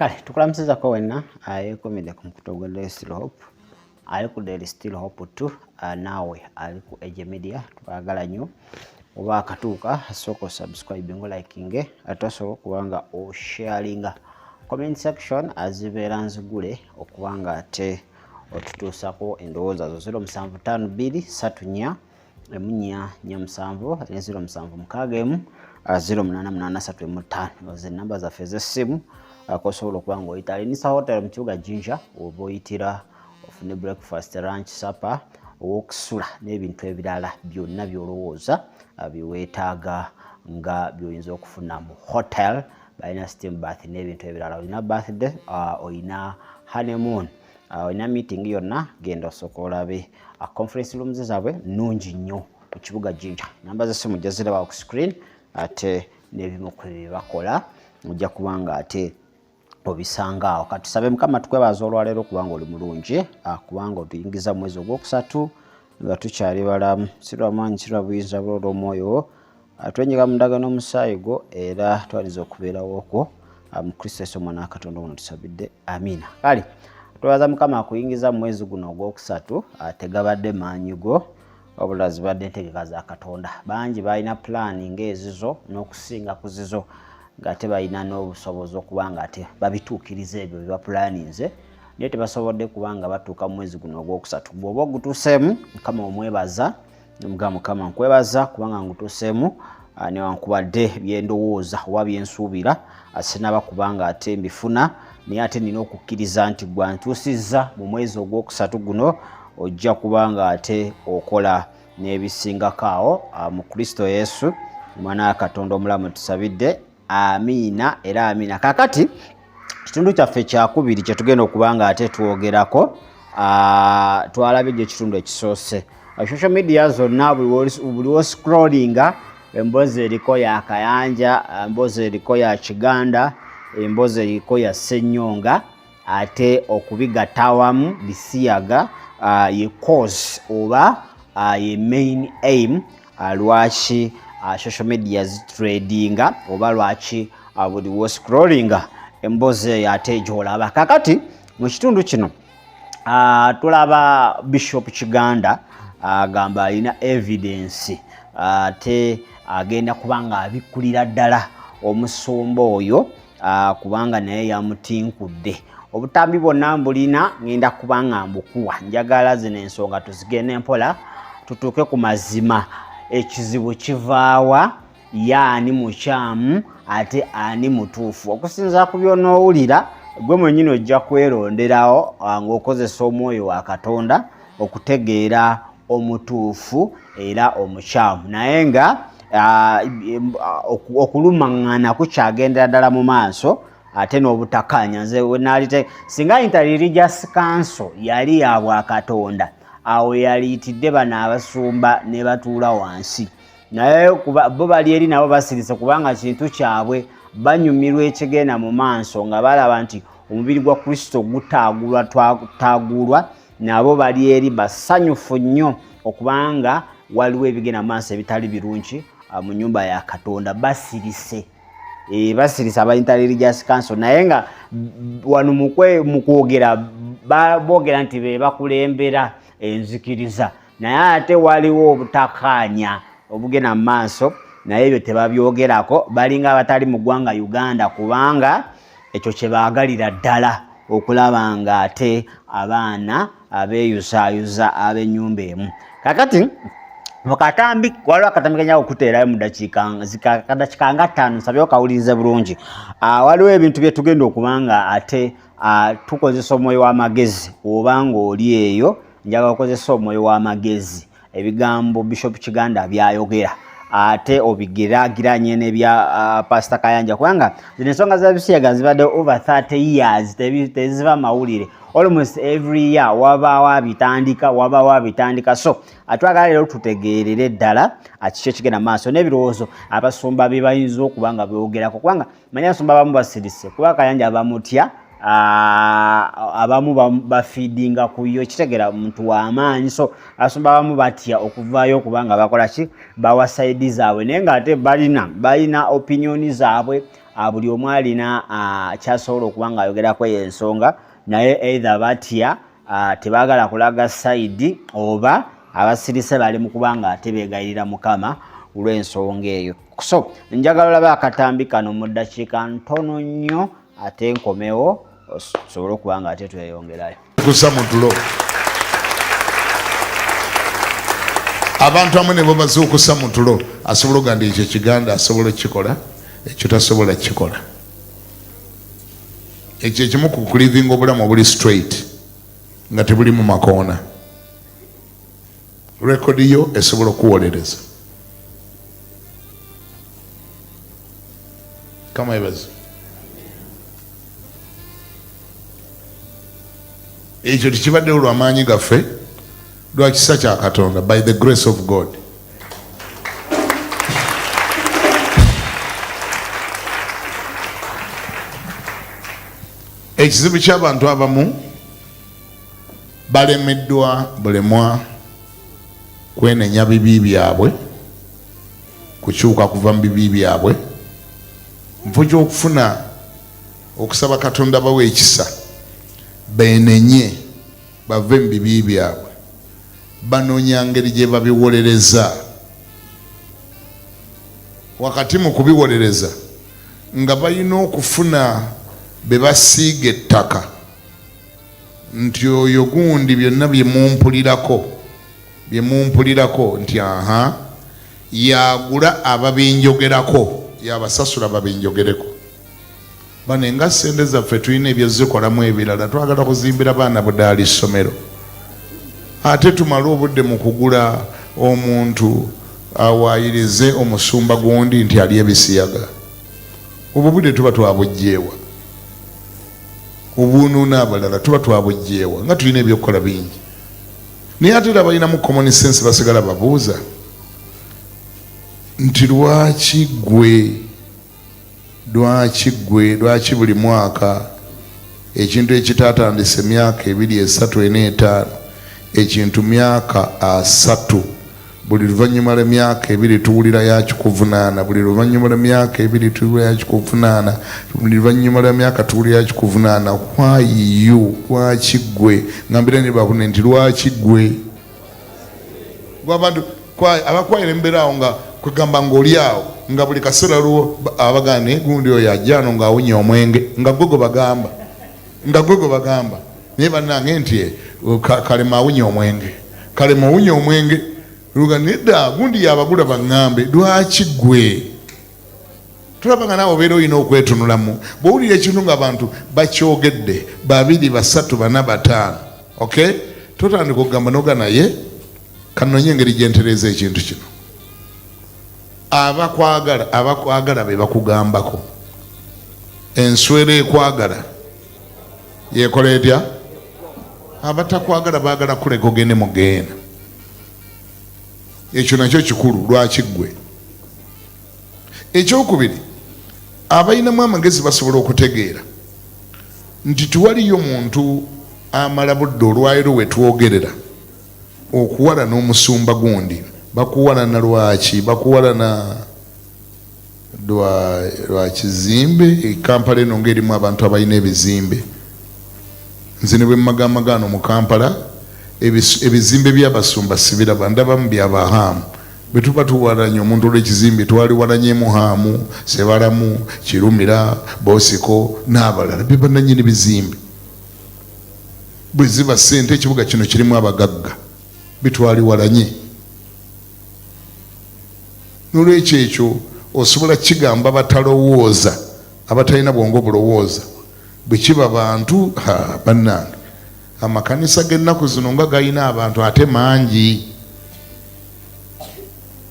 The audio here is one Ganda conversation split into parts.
Kale tukulamusiza ko wenna ayekomedde ku mukuto gwa Daily Still Hope ali ku Daily Still Hope tu nawe ali ku Age Media twagala nnyo oba akatuuka asooka subscribe ngo liking atasobola kubanga o sharing comment section azibeera nzigule okubanga ate otutuusako endowooza zo 0752 34 4 077 0883 ze namba zaffe z'essimu akosobola okubanga oyita Alinisa Hotel mu kibuga Jinja oba oyitira ofune breakfast, lunch, supper, okusula n'ebintu ebirala byonna by'olowooza biweetaaga nga by'oyinza okufuna mu hotel. Balina steam bath n'ebintu ebirala. Olina birthday, olina honeymoon, olina meeting yonna, genda osooka olabe conference rooms zaabwe nnungi nnyo mu kibuga Jinja. Namba z'essimu gye ziraba ku screen ate n'ebimu ku bye bakola ojja kubanga ate obisanga awo. Katusabe Mukama tukwebaza olwaleero kubanga oli mulungi, kubanga otuyingiza mu mwezi ogwokusatu nga tukyali balamu. Si lwa maanyi, si lwa buyinza, bulwa olw'omwoyo. Twenyiga mu ndagaano n'omusaayi gwo era twaliza okubeerawo okwo mu Kristo Yesu Omwana wa Katonda ono tusabidde, amiina. Kale twebaza Mukama akuyingiza mu mwezi guno ogwokusatu, tegabadde maanyi go wabula zibadde entegeka za Katonda. Bangi balina pulaani ng'ezizo n'okusinga ku zizo ng'ate balina n'obusobozi okubanga ate babituukiriza ebyo bye bapulaaninze, naye tebasobodde kubanga batuuka mu mwezi guno ogwokusatu. Bw'oba ogutuuseemu, Mukama omwebaza, Mukama nkwebaza kubanga ngutuuseemu newankubadde byendowooza oba byensuubira sinaba kubanga ate mbifuna, naye ate nina okukkiriza nti gwe ntuusizza mu mwezi ogwokusatu guno ojja kubanga ate okola n'ebisingako awo mu Kristo Yesu Omwana wa Katonda omulamu tusabidde, amiina era amiina. Kakati kitundu kyaffe kyakubiri kye tugenda okubanga ate twogerako, twalabye ekitundu ekisoose. Social media zonna buli wo scrollinga, emboozi eriko ya Kayanja, emboozi eriko ya Kiganda, emboozi eriko ya Ssenyonga, ate okubigatta awamu Ebisiyaga ye cause oba ye main aim lwaki social media zitradinga oba lwaki buli wo scrollinga emboozi eyo ate gy'olaba. Kakati mu kitundu kino tulaba Bishop Kiganda agamba alina evidence ate agenda kubanga abikkulira ddala omusumba oyo kubanga naye yamutinkudde. Obutambi bwonna mbulina ngenda kubanga mbukuwa, njagala zino ensonga tuzigende mpola tutuuke ku mazima. Ekizibu kivaawa, yaani mukyamu ate ani mutuufu. Okusinza ku by'onoowulira gwe mwennyini ojja kweronderawo ng'okozesa omwoyo wa Katonda okutegeera omutuufu era omukyamu. Naye nga okulumaŋŋana kukyagendera ddala mu maaso ate n'obutakkaanya. Nze wenaalite singa Interreligious Council yali ya Bwakatonda, awo yaliitidde bano abasumba ne batuula wansi, naye bo bali eri nabo basirise kubanga kintu kyabwe, banyumirwa ekigenda mu maaso nga balaba nti omubiri gwa Kristo gutaagulwa, nabo bali eri basanyufu nnyo okubanga waliwo ebigenda mu maaso ebitali birungi mu nnyumba ya Katonda. Basirise aba Interreligious Council, naye nga wano mu kwogera boogera nti be bakulembera enzikiriza, naye ate waliwo obutakkaanya obugenda mu maaso, naye ebyo tebabyogerako. Balinga abatali mu ggwanga Uganda kubanga ekyo kye baagalira ddala, okulaba nga ate abaana abeeyusaayuza ab'ennyumba emu. Kakati mu katambi waliwo akatambi kenyala okuteerayo mu dakiika nga 5, nsabye okawulirize bulungi. Waliwo ebintu bye tugenda okubanga ate tukozesa omwoyo w'amagezi. Oba ng'oli eyo, njagala okozesa omwoyo w'amagezi. Ebigambo Bishop Kiganda byayogera ate obigeraageranye n'ebya Pastor Kayanja, kubanga zino ensonga za Ebisiyaga zibadde over 30 years teziva mawulire. Almost every year wabaawo abitandika. So atwagala leero tutegeerere ddala kiki ekigenda maaso n'ebirowoozo abasumba bye bayinza okubanga byogerako, kubanga manyi abasumba abamu basirise kuba Kayanja abamutya, abamu bafiidinga ku yo, kitegera muntu w'amaanyi. So abasumba abamu batya okuvaayo kubanga bakola ki, bawa saidi zaabwe, naye nga ate balina opinioni zaabwe, buli omu alina kyasobola okuba ng'ayogerako eyo ensonga naye either batya tebaagala kulaga sayidi oba abasirise bali mu kuba nga ate beegayirira Mukama olw'ensonga eyo. So njagala olabe akatambi kano mu ddakiika ntono nnyo ate nkomewo osobole okuba nga ate tweyongerayo. Kusa mu tulo abantu amwe ne bamaze okussa mu tulo asobola okugamba ekyo Kiganda asobola okukikola ekyo tasobola kukikola. Ekyo ekimu ku kulivinga obulamu obuli straight nga tebuli mu makoona. Rekodi yo esobola okuwolereza. Kama ebazo ekyo tekibaddewo lw'amaanyi gaffe lwa kisa kya Katonda, by the grace of God. Ekizibu ky'abantu abamu balemeddwa bulemwa kwenenya bibi byabwe, kukyuka kuva mu bibi byabwe, nfu gy'okufuna okusaba Katonda bawe ekisa benenye bave mu bibi byabwe, banoonya ngeri gye babiwolereza. Wakati mu kubiwolereza nga balina okufuna be basiiga ettaka nti oyo gundi byonna bye mumpulirako nti aha yagula ababinjogerako, yabasasula babinjogereko. Bano nga ssente zaffe tulina ebyozikolamu ebirala, twagala kuzimbira baana budaali ssomero, ate tumale obudde mu kugula omuntu awaayirize omusumba gundi nti ali Ebisiyaga. Obwo budde tuba twabugyeewa, Wuno n'abalala tuba twabugyeewa nga tulina ebyokukola bingi. Naye ate era balinamu common sense basigala babuuza nti lwaki lwaki buli mwaka ekintu ekitatandise myaka 2, 3, 4, 5 ekintu myaka 3 buli luvannyuma lwa myaka 2 tuwulira yakikuvunaana, buli luvannyuma lwa myaka 2 tuwulira yakikuvunaana, buli luvannyuma lwa myaka tuwulira yakikuvunaana. Why you? Lwaki gwe? Ngambira ne bakune nti lwaki gwe? Abantu abakwayira embeerawo nga kwegamba ng'oli awo nga buli kaseera luwo abagane gundi oyo ajjaano ng'awunya omwenge nga gwe bagamba naye bannange nti kalema awunya omwenge, kalema awunya omwenge luga nedda gundi yabagula baŋŋambe lwaki gwe? Tulabanga naawe obeera olina okwetunulamu bw'owulira ekintu ng'abantu bakyogedde 2, 3, 4, 5, okay, totandika okugamba noga naye kanonye engeri gyentereeza ekintu kino. Abakwagala be bakugambako, enswera ekwagala yekola etya? Abatakwagala baagala kuleka ogende mugeena. Ekyo nakyo kikulu. Lwaki gwe? Ekyokubiri, abalinamu amagezi basobola okutegeera nti tewaliyo muntu amala budde olwaliro we twogerera okuwalana omusumba gundi. Bakuwalana lwaki? Bakuwalana lwa kizimbe. Kampala eno ng'erimu abantu abalina ebizimbe. Nze ne bwe mmagambagano mu Kampala ebizimbe by'abasumba sibiraba, ndabamu by'abahaamu. Bwe tuba tuwalanye omuntu olw'ekizimbe twaliwalanyemu Haamu, Sebalamu, Kirumira, Bosiko n'abalala be bannannyini bizimbe. Bwe ziba ssente ekibuga kino kirimu abagagga bitwaliwalanye. N'olwekyo ekyo osobola kigamba batalowooza, abatalina bwongo bulowooza. Bwe kiba bantu bannange, amakanisa g'ennaku zino nga galina abantu ate mangi.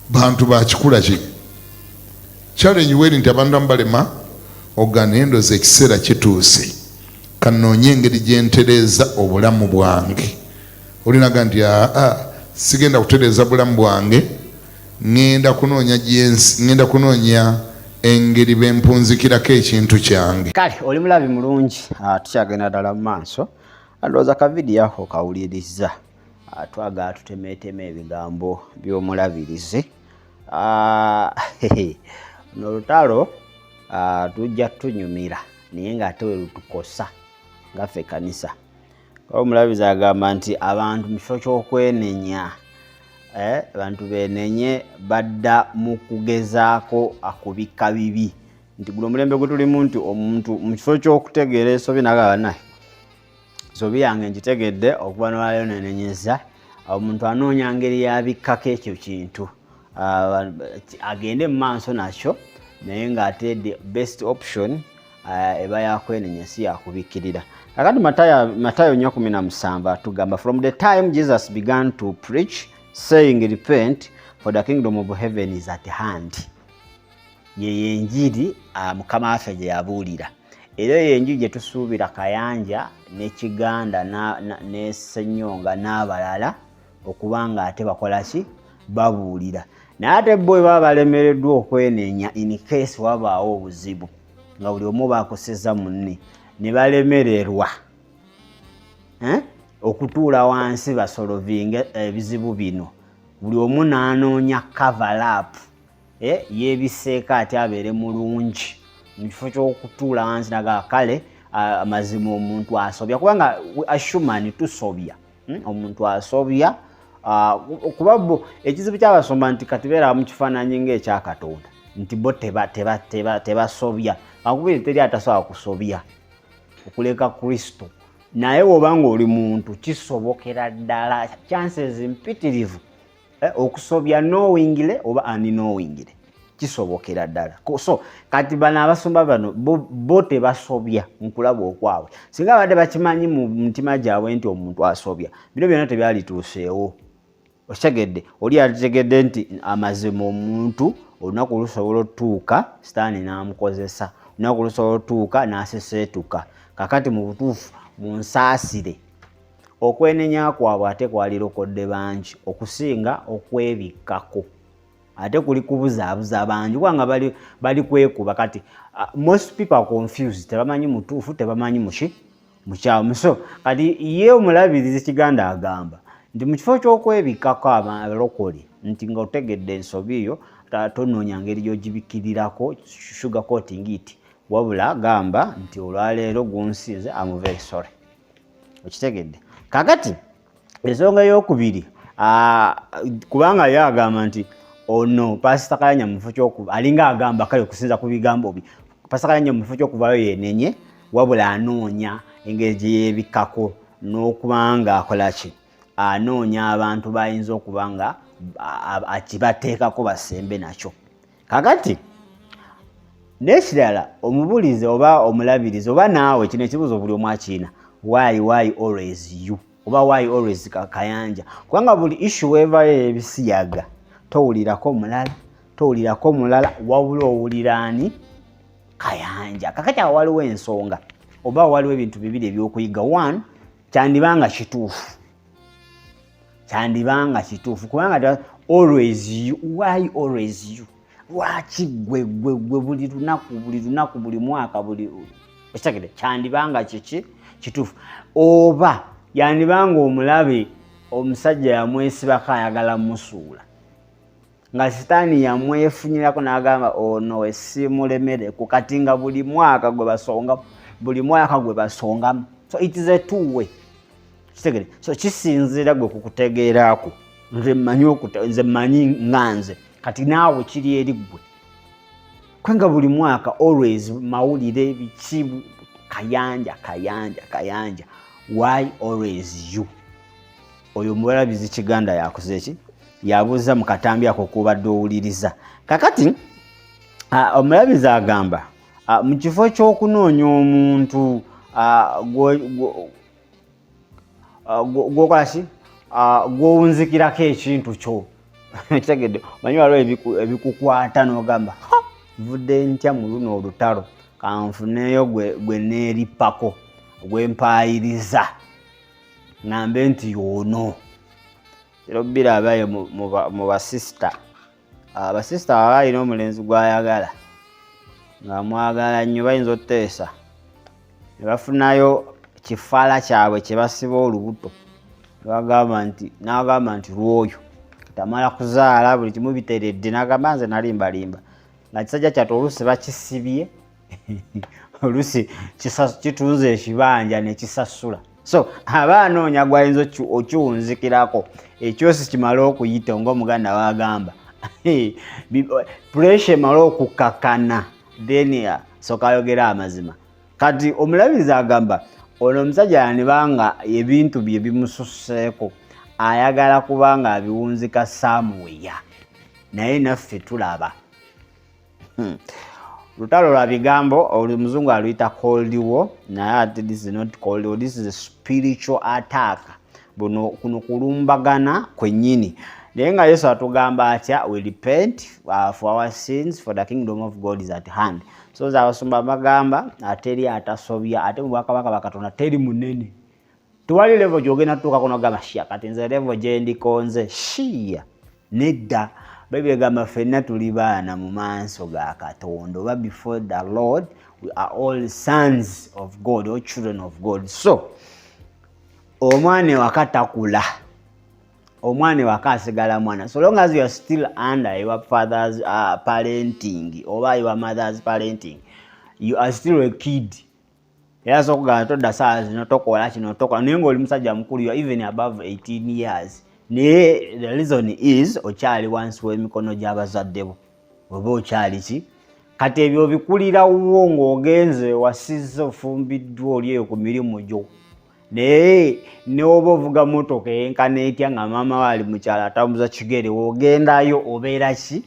Bantu bakikula ki? Challenge weri nti abantu ambalema ogana endoza ekiseera kituuse kanoonye engeri gyentereeza obulamu bwange. Olinaga nti sigenda kutereeza bulamu bwange, ngenda kunoonya engeri bempunzikirako ekintu kyange. Kale oli mulabi mulungi, tukyagenda ddala mu maaso. Ndowooza ka vidiyo ako kawuliriza, twagala tutemeeteme ebigambo by'omulabirizi. N'olutalo tujja tunyumira naye ng'ate we lutukosa ngaffe kanisa. Omulabizi agamba nti abantu mu kifo ky'okwenenya abantu benenye badda mu kugezaako akubika bibi nti guno omulembe gwe tulimu nti omuntu mu kifo ky'okutegeera ensobi n'agamba naye ensobi yange ngitegedde okuba nolwayo nenenyeza omuntu anoonya ngeri yabikkako ekyo kintu agende mu maaso nakyo naye ng'ate the best option eba yakwenenya si yakubikkirira. Kakati Matayo 4:17 atugamba from the time Jesus began to preach saying repent for the kingdom of heaven is at hand. Ye enjiri mukama waffe gye yabuulira era yenjiri gye tusuubira Kayanja ne Kiganda ne Ssenyonga n'abalala okubanga ate bakola ki babuulira naye ate bo baba balemereddwa okwenenya in case wabaawo obuzibu nga buli omu baakoseza munne ne balemererwa okutuula wansi basolovinge ebizibu bino buli omu n'anoonya cover up yeebiseeko ate abeere mulungi mu kifo ky'okutuula wansi naga kale amazima omuntu asobya kubanga ashumani tusobya omuntu asobya kuba ekizibu ky'abasomba nti katibeera mu kifaananyi ng'ekya Katonda nti bo tebasobya akubiri teri atasobola kusobya okuleka Kristo naye obanga oli muntu kisobokera ddala chances mpitirivu okusobya knowingly oba unknowingly kisobokera ddala. So kati bano abasomba bano bo tebasobya nkulaba okwabwe singa badde bakimanyi mu mutima gyabwe nti omuntu asobya bino byonna tebyalituuseewo. Okitegedde oli ategedde nti amazima omuntu olunaku lusobola otuuka sitaani n'amukozesa olunaku lusobola otuuka n'aseseetuka kakati mu butuufu munsaasire okwenenya kwabwe ate kwalirokodde bangi okusinga okwebikkako ate kuli kubuzaabuza bangi kubanga bali kwekuba kati most people are confused tebamanyi mutuufu tebamanyi mukyamu. So kati ye omulabirizi Kiganda agamba nti mu kifo ky'okwebikkako abalokole nti nga otegedde ensobi eyo tonoonya ngeri gy'ogibikkirirako sugarcoating it wabula gamba nti olwaleero gunsiize I'm very sorry. Okitegedde kakati ensonga y'okubiri kubanga ye agamba nti ono Pastor Kayanja mu kifo ky'okuba alinga agamba kale okusinza ku bigambo bye Pastor Kayanja mu kifo ky'okuvayo yenenye wabula anoonya engeri gye yeebikkako n'okubanga akola ki anoonya abantu bayinza okuba nga akibateekako basembe nakyo. Kakati n'ekirala omubulizi oba omulabirizi oba naawe kino ekibuuzo buli omu akiina why always you oba why always Kayanja kubanga buli issue weevayo Ebisiyaga towulirako mulala wabula owulira ani Kayanja. Kakati awo waliwo ensonga oba waliwo ebintu bibiri ebyokuyiga. One, kyandibanga kituufu kubanga always you. Why always you? Lwaki gwe buli lunaku buli mwaka buli ekitagede kyandibanga kituufu oba yandibanga omulabe omusajja yamwesibako ayagala musuula nga sitaani yamwefunyirako n'agamba ono esimulemere ku kati nga buli mwaka gwe basongamu. So it is a two way. Kitegere so kisinzira gwe kukutegeerako nze mmanyi nganze kati naawe kiri eri gwe kwenga buli mwaka always mawulire bikibu Kayanja why always you? Oyo mulabizi Kiganda yakoze ki yabuuza mu katambi ako kubadde owuliriza. Kakati omulabizi agamba mu kifo ky'okunoonya omuntu gwokola ki gwowunzikirako ekintu kyo kitegedde manyi waliwo ebikukwata n'ogamba vudde ntya mu luno olutalo kanfuneeyo gwe neerippako gwempayiriza ngambe nti yono. Kiro bbira abaye mu basisita abasisita baba balina omulenzi gwayagala nga mwagala nnyo bayinza oteesa ne bafunayo kifaala kyabwe kye basiba olubuto n'agamba nti lwoyo tamala kuzaala buli kimu biteredde n'agamba nze nalimbalimba nga kisajja kyate oluusi bakisibye olusi kitunze ekibanja ne kisasula. So abaanoonya gwayinza okiwunzikirako ekyosi kimala okuyita ng'omuganda wagamba pressure emala okukakana then soka ayogera amazima. Kati omulabizi agamba ono omusajja yanibanga ebintu bye bimususseeko ayagala kubanga abiwunzika somewhere naye naffe tulaba lutalo lwa bigambo olumuzungu aluyita cold war naye ate this is not cold war, this is a spiritual attack. Buno kuno kulumbagana kwennyini naye nga Yesu atugamba atya we repent for our sins for the kingdom of God is at hand. So abasumba bagamba ateri atasobya ate mu bwakabaka bakatonda teri munene tuwali level gyogenda tuuka kuno gamba shia kati nze level gye ndikonze shia nedda Bible gamba ffenna tuli baana mu maaso ga Katonda oba before the Lord we are all sons of God or children of God. So omwana wakatakula omwana wakasigala mwana so long as you are still under your father's parenting or your mother's parenting you are still a kid. Era so kugamba todda saa zino tokola kino tokola naye ng'oli musajja mukulu you are even above 18 years. Naye the reason is okyali wansi w'emikono gy'abazadde bo oba okyali ki kati ebyo bikulirawo ng'ogenze wasizza ofumbiddwa oli eyo ku mirimu gyo naye n'oba ovuga motoka eyenkana etya nga maama we ali mukyala atambuza kigere wogendayo obeera ki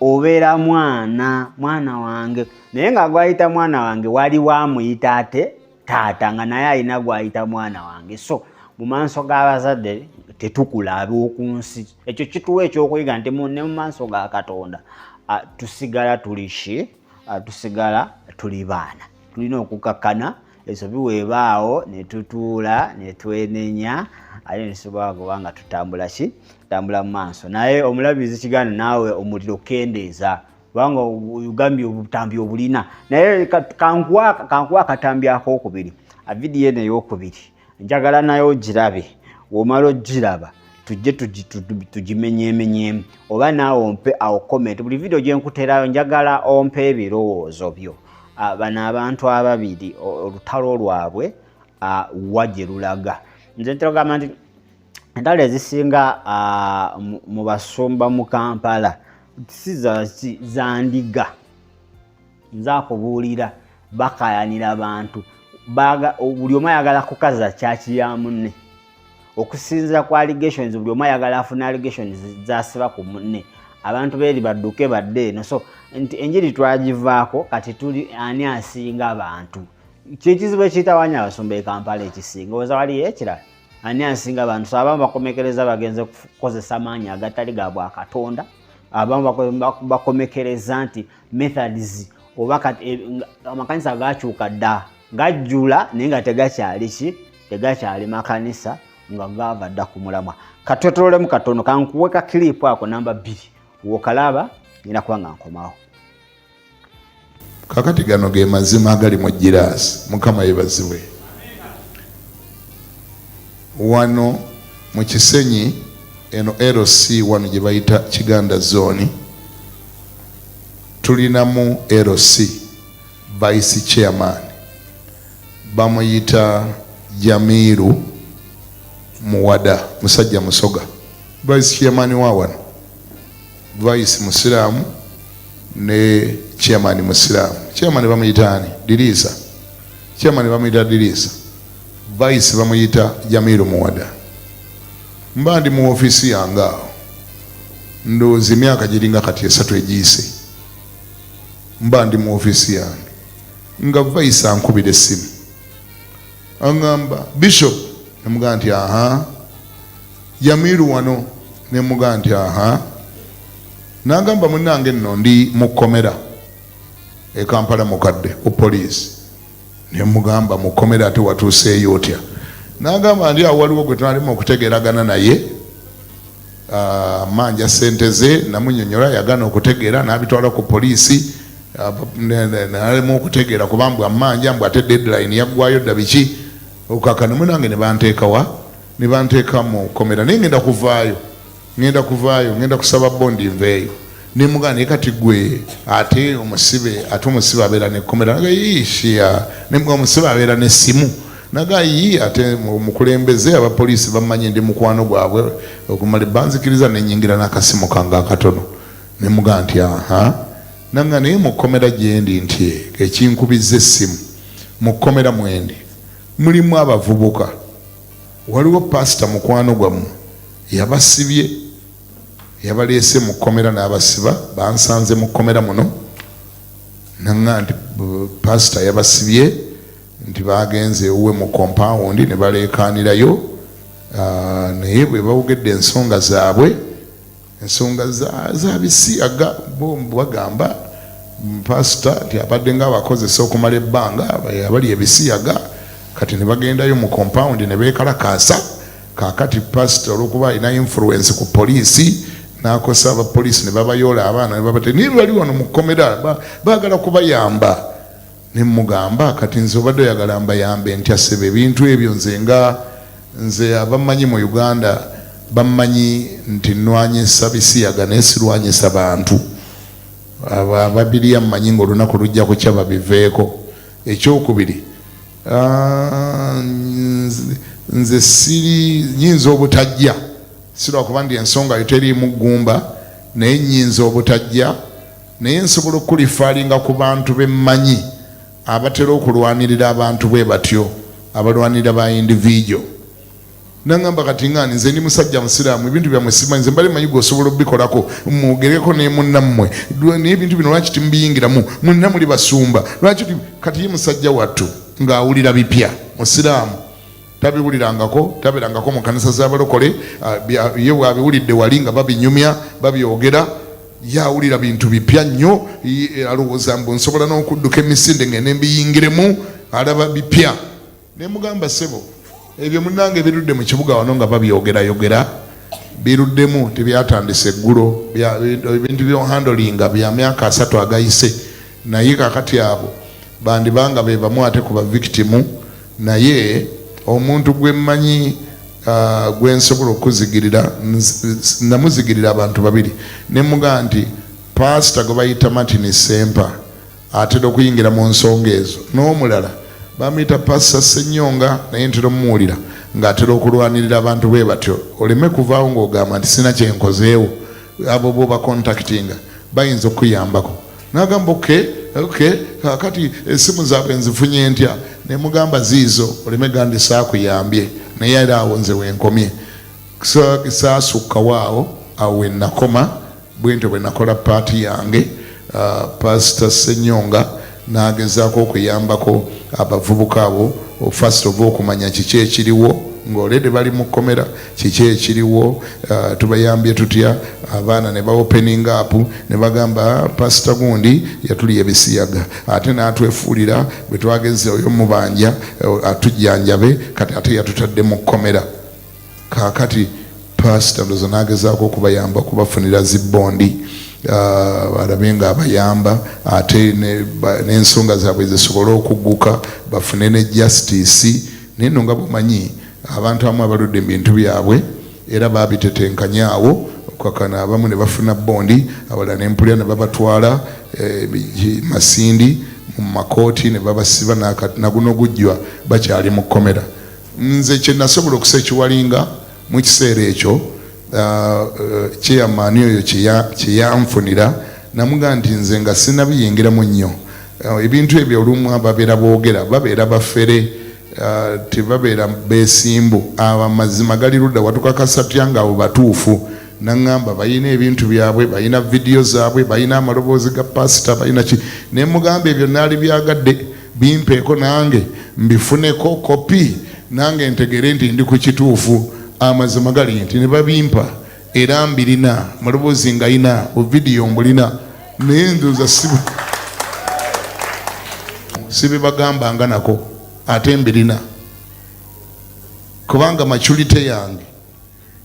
obeera mwana wange naye nga gwayita mwana wange wali wamuyita ate taata nga naye alina gwayita mwana wange. So mu maaso g'abazadde tetukula ab'oku nsi ekyo kituwa ekyokuyiga nti ne mu maaso ga Katonda tusigala tuli ki tusigala tuli baana tulina okukakkana esobi weebaawo ne tutuula ne twenenya ate netusobola kubanga tutambula ki tutambula mu maaso. Naye omulabizi Kiganda naawe omuliro kendeeza kubanga ugambye obutambi obulina naye kankuwa akatambi ak'okubiri vidiyo eno ey'okubiri njagala nayo ogirabe womala ogiraba tujje tugimenyeemenyeemu oba naawe ompe awo comment buli vidiyo gye nkuterayo njagala ompe ebirowoozo byo. Bano abantu ababiri olutalo lwabwe wajje lulaga. Nze ntogamba nti entalo ezisinga mu basumba mu Kampala si za ndiga nzakubuulira bakayanira abantu buli omu ayagala kukaza kyaki ya munne okusinziira ku allegations buli omu ayagala afuna allegations zasiba ku munne abantu beeri badduke badde eno. So nti enjiri twagivaako kati tuli ani asinga abantu kyekizibu ekitawanya abasumba e Kampala ekisinga oza waliyo ekirala ani asinga abantu. So abamu bakomekereza bagenze kukozesa maanyi agatali ga bwa Katonda abamu bakomekereza nti methods oba amakanisa gakyuka dda gajjula naye nga tegakyali makanisa nga gava dda ku mulamwa. Katwetololemu katono kankuwe ka clip ako namba 2 wokalaba ngenda kuba nga nkomawo. Kakati gano ge mazima agali mu Girasi Mukama yebaziwe. Wano mu Kisenyi eno LC wano gye bayita Kiganda zone tulinamu LC vice chairman bamuyita Jamiru Muwada musajja musoga vice chairman wa wano vice musiramu ne chairman musiramu. Chairman bamuyita ani Dirisa, chairman bamuyita Dirisa, vice bamuyita Jamiru Muwada. Mbandi mu ofisi yange awo ndowooza emyaka giringa kati 3 egiyise mbandi mu ofisi yange nga vice ankubira essimu angamba Bishop nemugamba nti aha Jamiru wano nemugamba nti aha nagamba munnange nno ndi mu kkomera e Kampala mukadde ku poliisi nemugamba mu kkomera ate watuuseeyo otya nagamba ndi awo waliwo gwe twalimu okutegeragana naye manja sente ze namunyonyola yagana okutegeera n'abitwala ku poliisi nalimu okutegeera kubambwa manja mbw ate deadline yaggwayo dda biki okakana munange ne banteeka mu kkomera naye ngenda kuvaayo ngenda kusaba bondi nveeyo nemugana kati gwe ate omusibe abeera nekomera nagayishiya omusibe abeera nesimu nagayi ate mukulembeze abapoliisi bamanyi ndi mukwano gwabwe okumala banzikiriza nenyingira n'akasimu kange akatono nemuga nti aha nanga naye mukomera gyendi nti ekinkubiza essimu mukomera mwendi mulimu abavubuka waliwo pasita mukwano gwammwe yabasibye yabaleese mukomera n'abasiba bansanze mukomera muno nanga nti pasita yabasibye nti bagenze uwe mu compound ne balekanirayo naye bwe bawugedde ensonga zaabwe ensonga za Ebisiyaga bo bagamba pasita nti abadde nga abakozesa okumala ebbanga abali Ebisiyaga kati ne bagendayo mu compound ne beekalakaasa kakati pasita olwokuba alina influence ku poliisi n'akosa abapoliisi ne babayoola abaana ne babate niye bali wano mu kkomera baagala kubayamba ne mugamba kati nze obadde oyagala mbayambe ntya ssebe ebintu ebyo nze abamanyi mu Uganda bamanyi nti nnwanyisa Ebisiyaga naye sirwanyisa bantu ababiriya mmanyi ng'olunaku lujja kukya babiveeko ekyokubiri nze siri nyinza obutajja sirwakuba ndi ensonga yo teriimu ggumba naye nyinza obutajja naye nsobola okulifaalinga ku bantu bemmanyi abatera okulwanirira abantu bwe batyo abalwanirira ba individual nangamba kati ngani nze ndi musajja musiraamu ebintu byammwe simanyi nze mbali manyi gwosobola obikolako mugereko ne munnammwe naye ebintu bino lwaki timubiyingiramu munna muli basumba lwaki kati ye musajja wattu ng'awulira bipya musiraamu tabiwulirangako tabeerangako mu kanisa z'abalokole ye bwabiwulidde wali nga babinyumya babyogera yawulira bintu bipya nnyo alowooza mbu nsobola n'okudduka emisinde ngende mbiyingiremu alaba bipya ne mugamba ssebo ebyo munnange birudde mu kibuga wano nga babyogerayogera biruddemu tebyatandisa eggulo ebintu byohandolinga bya myaka 3 agayise naye kakati abo bandibanga be bamu ate ku bavictimu naye omuntu gwe mmanyi gwe nsobola okuzigirira namuzigirira abantu babiri ne muga nti pasita gwe bayita Martin Sempa atera okuyingira mu nsonga ezo n'omulala bamuyita pasita Ssenyonga naye ntera omuwulira ng'atera okulwanirira abantu bwe batyo oleme kuvaawo ng'ogamba nti sina kyenkozeewo abo bo bakontaktinga bayinza okuyambako n'agamba kati essimu zaabwe nzifunye ntya ne mugamba ziizo oleme gandi saakuyambye naye era awo nze wenkomye saasukkawo awo wenakoma bwentyo bwe nakola paati yange pasita Ssenyonga n'agezaako okuyambako abavubuka abo first of all okumanya kiki ekiriwo ng'olede bali mu kkomera kiki ekiriwo tubayambye tutya abaana ne baopening up ne bagamba pasita gundi yatuli Ebisiyaga ate n'atwefuulira bwe twageze oyo mubanja atujjanjabe kati ate yatutadde mu kkomera kakati pasita ndozo n'agezaako okubayamba okubafunira zibbondi balabe nga abayamba ate n'ensonga zaabwe zisobole okugguka bafune ne justice naye nno nga bumanyi abantu abamu abaludde mu bintu byabwe era babitetenkanyaawo kakana abamu ne bafuna bondi abalala n'empulira ne babatwala Masindi mu makooti ne babasiba naguno gujjwa bakyali mu kkomera nze kye nasobola okusekiwalinga mu kiseera ekyo chairman oyo kye yanfunira namuga nti nze nga sinabiyingiramu nnyo ebintu ebyo olumu ababeera boogera babeera bafere tebabeera beesimbu amazima gali ludda watukakasa tutya nga abo batuufu naŋŋamba balina ebintu byabwe balina vidiyo zaabwe balina amaloboozi ga pasita balina ki ne mugamba ebyo naali byagadde bimpeeko nange mbifuneko kopi nange ntegere nti ndi ku kituufu amazima gali nti ne babimpa era mbirina maloboozi nga ina buvidiyo mbulina naye ndoza sibibagambanga nako ate mbirina kubanga maturity yange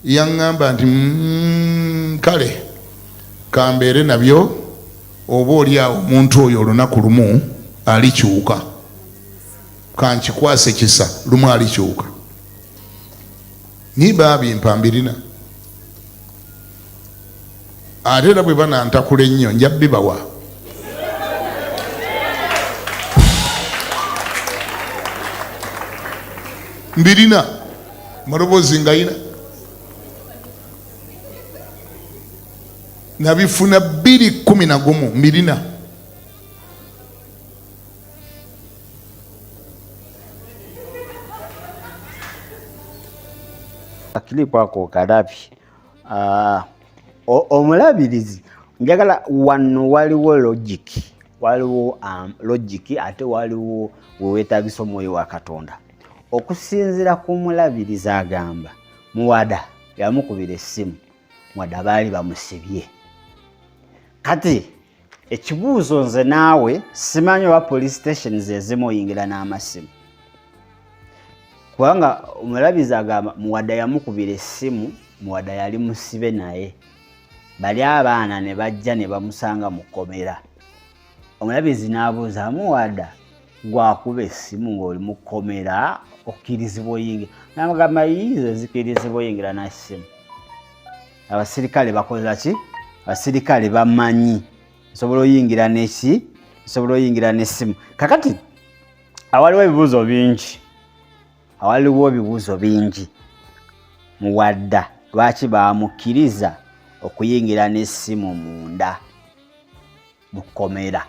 yaŋŋamba nti kale kambeere nabyo oba oli awo omuntu oyo olunaku lumu alikyuka kankikwase kisa lumu alikyuka niye babimpa mbirina ate era bwe banantakula ennyo nja bibawa. Mbirina maloboozi ngayina nabifuna 2011 mbirina. Akilipo ako kadapi omulabirizi njagala wano waliwo logic ate waliwo weweetagisa omwoyo wa Katonda. Okusinziira ku mulabirizi agamba Muwada yamukubira essimu, Muwada baali bamusibye. Kati ekibuuzo nze naawe simanyi oba police stations ezimu oyingira n'amasimu, kubanga omulabirizi agamba Muwada yamukubira essimu, Muwada yali musibe naye, bali abaana ne bajja ne bamusanga mu kkomera. Omulabirizi n'abuuza Muwada gwakuba essimu ng'oli mu kkomera okkirizibwa oyingira? N'amugamba yizo zikirizibwa oyingira n'essimu. Abasirikale bakola ki? Abasirikale bamanyi nsobola oyingira n'eki, nsobola oyingira n'essimu. Kakati awaliwo ebibuuzo bingi, Muwada lwaki baamukkiriza okuyingira n'essimu munda mu kkomera?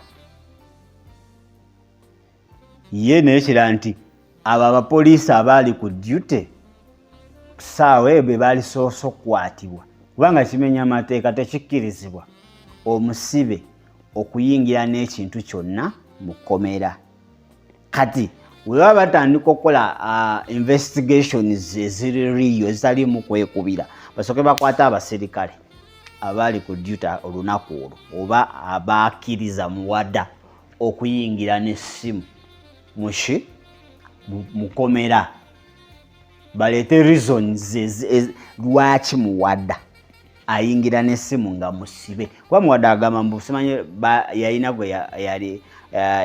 Ye neekira nti abo abapoliisi abaali ku duty kusaawa eyo be baali soose okukwatibwa, kubanga kimenya amateeka, tekikkirizibwa omusibe okuyingira n'ekintu kyonna mu kkomera. Kati we baba batandika okukola investigations eziririyo ezitaliimu kwekubira, basooke bakwata abasirikale abaali ku duty olunaku olwo oba abakkiriza Muwada okuyingira n'essimu mu kkomera, baleete reasons lwaki Muwada ayingira n'essimu nga musibe. Kuba Muwada agamba mbu simanyi yalina gwe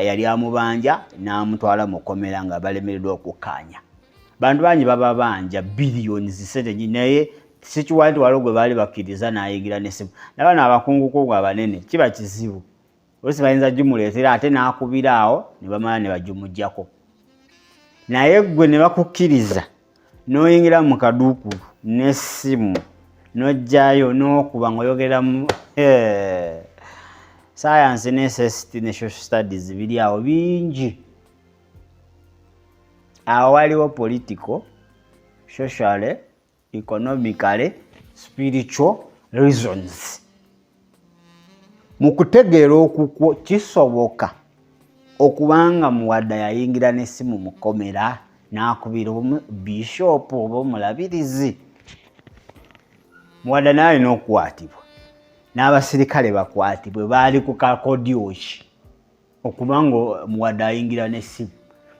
yali amubanja n'amutwala mu kkomera nga balemereddwa okukkaanya. Bantu bangi baba banja billions sente nnyingi, naye sikiwa nti waliwo gwe baali bakkiriza n'ayingira n'essimu. N'abaana abakungukungu abanene kiba kizibu, oluusi bayinza gimuleetera ate n'akubira awo ne bamala ne bagimuggyako. Naye gwe ne bakukkiriza n'oyingira mu kaduukulu n'essimu n'ojjayo n'okuba ng'oyogeramu science ne SST ne social studies biri awo bingi. Awo waliwo political, social, economically, spiritual reasons. Mu kutegeera okukwo kisoboka okubanga Muwada yayingira n'essimu mu kkomera n'akubira bishop oba omulabirizi. Muwada n'alina okukwatibwa, n'abasirikale bakwatibwe, baali ku kakodyoki okubanga Muwada ayingira n'essimu.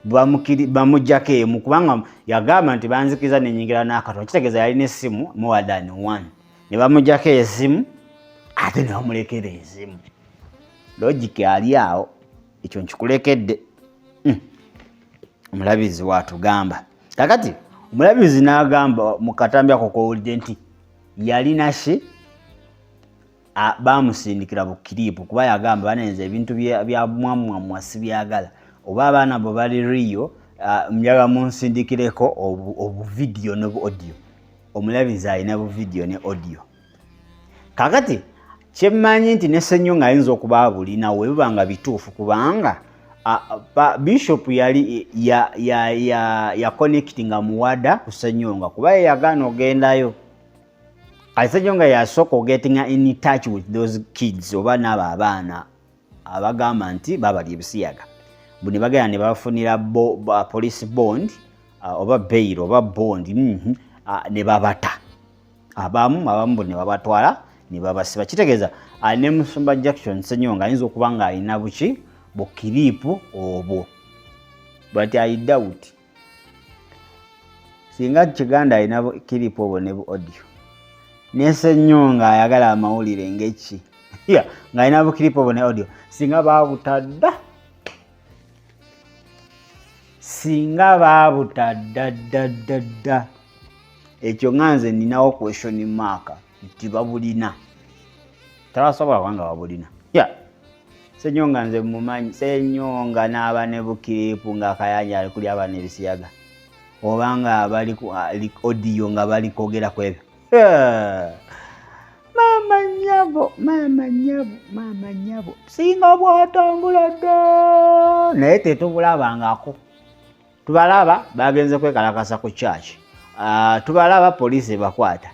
Bamuggyako emu kubanga yagamba nti banzikiriza n'enyingira n'akatono, kitegeeza yalina essimu Muwada ni 1, ne bamuggyako esimu ate ne bamulekera ezimu. Logic ali awo, ekyo nkikulekedde. Omulabirizi waatugamba. Kakati omulabirizi n'agamba mu katambi ako kowulidde nti yalina ki baamusindikira bukiriipu, kuba yagamba banenze ebintu bya mwamwamwa sibyagala, oba abaana bo bali riyo njaga munsindikireko obuvidiyo n'obuaudio. Omulabirizi alina buvidiyo ne audio. Kakati kyemmanyi nti ne Ssenyonga ayinza okuba bulina we biba nga bituufu, kubanga Bishop yali ya connectinga Muwada ku Ssenyonga kuba yagaana ogendayo. Ssenyonga yasooka getting in touch with those kids oba n'abo abaana abagamba nti babali Ebisiyaga. Buni bagenda ne bafunira police bond oba bail oba bond ne babata. Abamu ne babatwala ne babasiba. Kitegeeza ne Musumba Jackson Ssenyonga ayinza okuba nga alina buki bukiriipu obwo. But I doubt singa Kiganda alina bukiriipu obwo ne bu audio, ne Ssenyonga ayagala amawulire ng'eki ng'alina bukiriipu obwo ne audio, singa baabutadda ddadda ekyo nga nze ninawo question mark nti babulina. tabasobola kubanga wabulina Senyonga nze mumanyi Senyonga n'abane bukiripu nga Kayanja ali kuli abane Ebisiyaga obanga bali ku audio nga bali kogera kwebyo mama nyabo singa bwatambula dda naye tetubulabangako tubalaba bagenze kwekalakasa ku church tubalaba police bakwata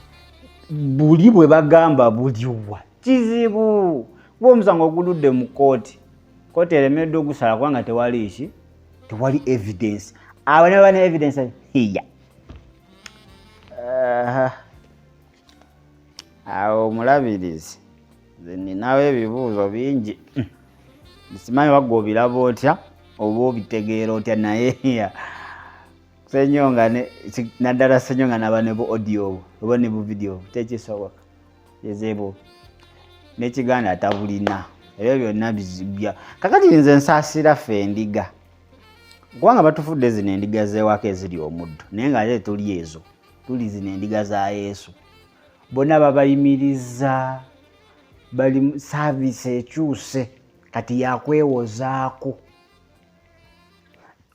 buli bwe bagamba buliwa kizibu omusango oguludde mu kooti eremeddwa ogusala kubanga tewali evidence abane evidence hiya awo mulabirizi ninawo ebibuuzo bingi simanyi wagobiraba otya oba obitegeera otya naye Senyonga naddala Senyonga nabane bu audio oba ne bu video tekisoboka yezebo ne Kiganda atabulina ebyo byonna bizibya kakati nze nsaasira ffe endiga kubanga batufudde zino endiga z'ewaka eziri omuddo naye nga ate tuli ezo tuli zino endiga za Yesu bonna babayimiriza bali service ekyuse kati yakwewozaako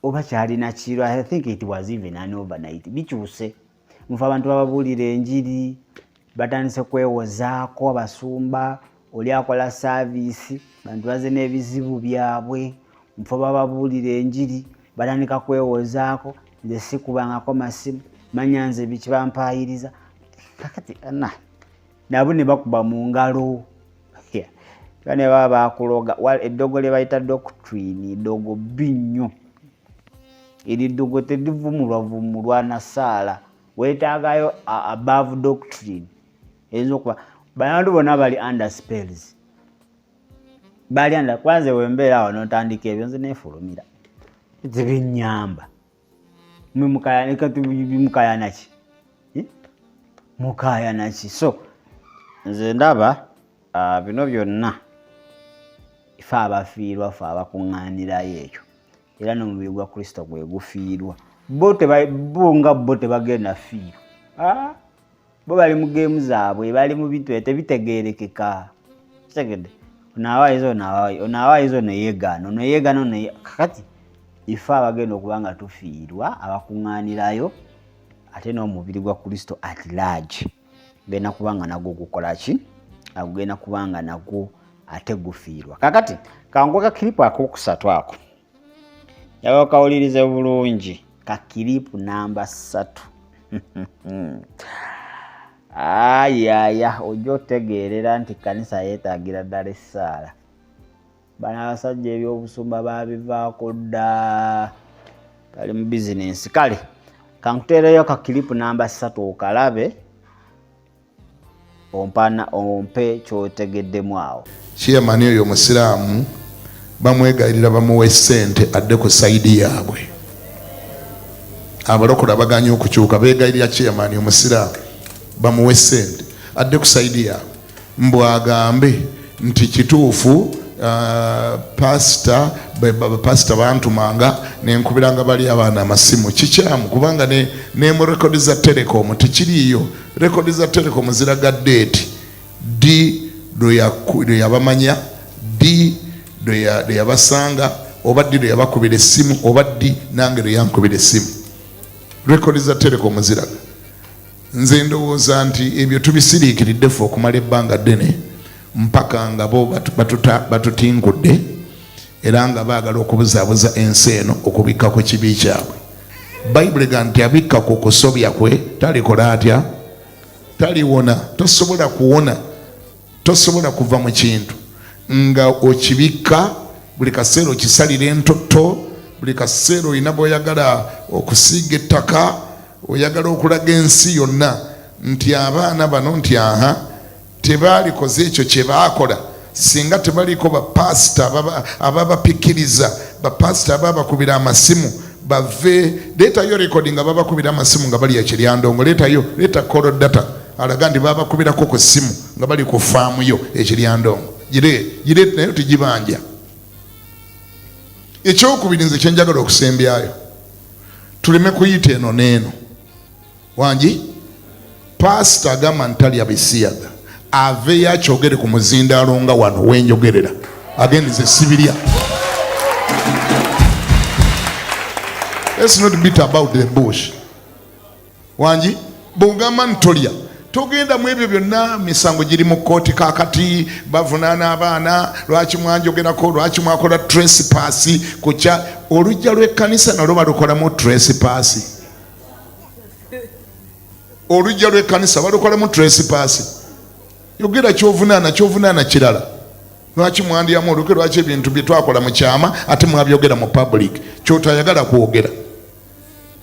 oba kyalina kiro I think it was even an overnight bikyuse mufa abantu bababuulira enjiri batandise kwewozaako abasumba oli akola service bantu baze n'ebizibu byabwe mufa bababuulira enjiri batandika kwewozaako nze sikubangako masimu manya nze biki bampayiriza kakati nabo ne bakuba mu ngalo bane baba bakuloga eddogo lye bayita doctrine eddogo binnyo eri ddogo terivumulwa na saala weetaagayo above doctrine ezokuba bantu bonna bali under spells bali under kwanze wembeera awo n'otandika ebyo nze neefulumira zibinyamba mukayana ki so nze ndaba bino byonna ife abafiirwa fe abakuŋŋaanirayo ekyo era n'omubiri gwa Kristo gwe gufiirwa bo tebagenda fiirwa bo bali mu geemu zaabwe bali mu bintu tebitegeerekeka kitegedde onaawayizo neyeegano kakati ife abagenda okuba nga tufiirwa abakuŋŋaanirayo ate n'omubiri gwa Kristo at large genda kubanga nagwo gukola ki agenda kubanga nagwo ate gufiirwa kakati kangoka kilipu akokusatu ako yabawo kawulirize bulungi ka kilipu namba 3 ayaya ojja otegeerera nti kanisa yeetaagira ddala essaala bano abasajja ebyobusumba babivaako dda bali mu bizinensi kale kankuteereyo ka kilipu namba 3 okalabe ompe kyotegeddemu awo chairman oyo musiraamu bamwegayirira bamuwe ssente adde ku sayidi yaabwe abalokola baganye okukyuka beegayirira chairman omusiraamu bamuwe ssente adde ku sayidi yaabwe mbwagambe nti kituufu pastor bantumanga nenkubiranga bali abaana amasimu kikyamu kubanga ne mu rekodi za telecom tikiriyo rekodi za telecom ziraga date d do yabamanya d do yabasanga oba d do yabakubira essimu oba d nange do yankubira essimu rekodi za telecom ziraga nze ndowooza nti ebyo tubisiriikiridde ffe okumala ebbanga ddene mpaka nga bo batutingudde era nga baagala okubuzaabuza ensi eno okubikka ku kibi kyabwe bayibuli ga nti abikka ku kusobya kwe talikola atya taliwona tosobola kuwona tosobola kuva mu kintu nga okibikka buli kaseera okisalira entotto buli kaseera olina bw'oyagala okusiiga ettaka oyagala okulaga ensi yonna nti abaana bano nti tebaalikoze ekyo kye baakola singa tebaliko bapasita ababapikiriza bapasita ababakubira amasimu bave leetayo rekodi nga babakubira amasimu nga bali ekiryandongo leeta kolo data alaga nti babakubirako ku ssimu nga bali ku faamu yo ekiryandongo gire nayo tugibanja ekyokubiri nze kyenjagala okusembyayo tuleme kuyita eno n'eno wangi pasita agamba nti tali Ebisiyaga aveeyo akyogere ku muzindaalo nga wano wenjogerera agendize sibirya. Let's not beat about the bush. Wanji bw'ogamba ntolya togenda mu ebyo byonna misango giri mu kooti kakati bavunaana abaana lwaki mwanjogerako lwaki mwakola trespass kukya olujja lw'ekkanisa nalwo balukolamu trespass. Olujja lw'ekkanisa balukolamu trespass. Yogera kyovunaana kirala. Lwaki mwandyamu oluke lwaki ebintu bye twakola mu kyama ate mwabyogera mu public kyotayagala kwogera.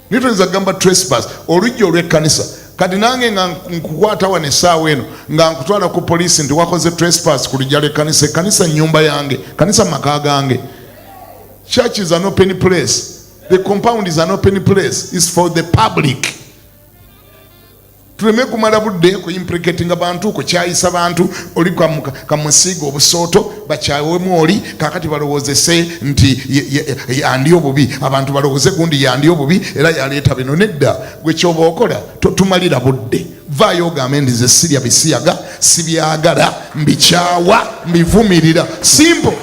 Nitoyinza kugamba trespass olujja olw'ekkanisa kati nange nga nkukwata wano essaawa eno nga nkutwala ku poliisi nti wakoze trespass ku lujja lw'ekkanisa. Ekkanisa nnyumba yange, kanisa maka gange. Church is an open place. The compound is an open place. It's for the public. Tuleme kumala budde ku implicating abantu kukyayisa bantu oli kamusiga obusooto bakyawemu oli kakati balowoozese nti yandi obubi abantu balowooze gundi yandi obubi era yaleeta bino. Nedda gwe kyoba okola tumalira budde. Vaayo ogambe ndize sirya bisiyaga sibyagala mbikyawa mbivumirira. Simple.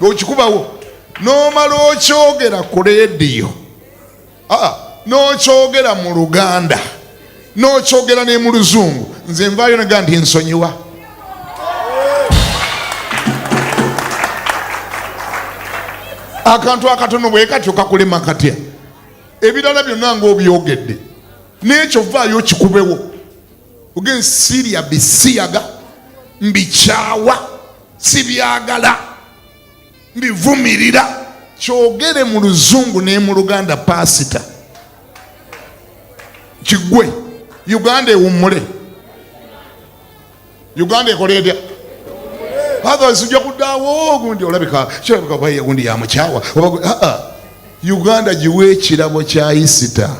Okikubawo n'omala okyogera ku leediyo n'okyogera mu Luganda n'okyogera ne mu Luzungu nze nvaayo naga nti nsonyiwa. Akantu akatono bwe katyo kakulema katya ebirala byonna ng'obyogedde n'ekyo vaayo kikubewo ogenze sirya bisiyaga mbikyawa sibyagala mbivumirira. Kyogere mu Luzungu ne mu Luganda pasita kigwe. Uganda ewummule. Uganda ekole etya? Otherwise ujja kuddaawo gundi olabika kirabika bwaye gundi yamukyawa. Uganda giwe ekirabo kya Isita.